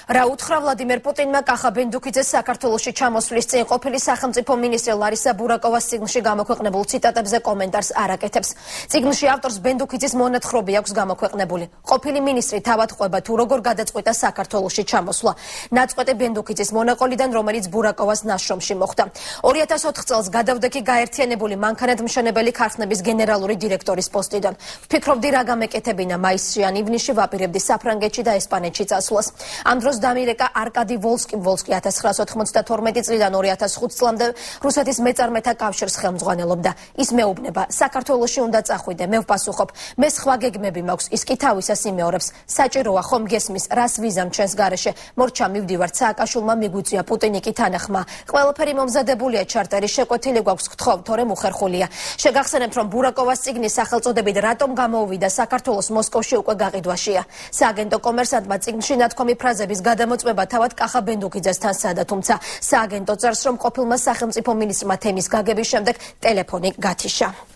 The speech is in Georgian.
რა უთხრა ვლადიმერ პუტინმა კახა ბენდუქიძეს საქართველოში ჩამოსვლის წინ ყოფილი სახელმწიფო მინისტრი ლარისა ბურაკოვას წიგნში გამოქვეყნებულ ციტატებზე კომენტარს არ აკეთებს. წიგნში ავტორს ბენდუქიძის მონათხრობი აქვს გამოქვეყნებული. ყოფილი მინისტრი თავად ყვება თუ როგორ გადაწყვიტა საქართველოში ჩამოსვლა. ნაწყვეტი ბენდუქიძის მონაყოლიდან, რომელიც ბურაკოვას ნაშრომში მოხვდა. 2004 წელს გადავდექი გაერთიანებული მანქანათმშენებელი ქარხნების გენერალური დირექტორის პოსტიდან. ვფიქრობდი რა გამეკეთებინა მაისში ან ივნისში ვაპირებდი საფრანგეთში და ესპანეთში წასვლას. Am დროს დამირეკა არკადი ვოლსკი 1992 წლიდან 2005 წლამდე რუსეთის მეწარმეთა კავშირს ხელმძღვანელობდა. ის მეუბნება, საქართველოში უნდა წახვიდე, მე ვპასუხობ, მე სხვა გეგმები მაქვს, ის კი თავისას იმეორებს. საჭიროა ხომ გესმის, რას ვიზამ ჩვენს გარეშე. მორჩა მივდივართ, სააკაშვილმა მიგვიწვია, პუტინი კი თანახმა. ყველაფერი მომზადებულია, ჩარტერი შეკვეთილი გვაქვს, გთხოვ, თორემ უხერხულია. შეგახსენებთ, რომ ბურაკოვას წიგნის სახელწოდებით რატომ გამოუვიდა საქართველოს მოსკოვში უკვე გაყიდვაშია. სააგენტო კომერსანტმა წიგნში ნათქვამი ფრაზების გადამოწმება თავად კახა ბენდუქიძესთან სცადა, თუმცა სააგენტო წერს, რომ ყოფილმა სახელმწიფო მინისტრმა თემის გაგების შემდეგ ტელეფონი გათიშა.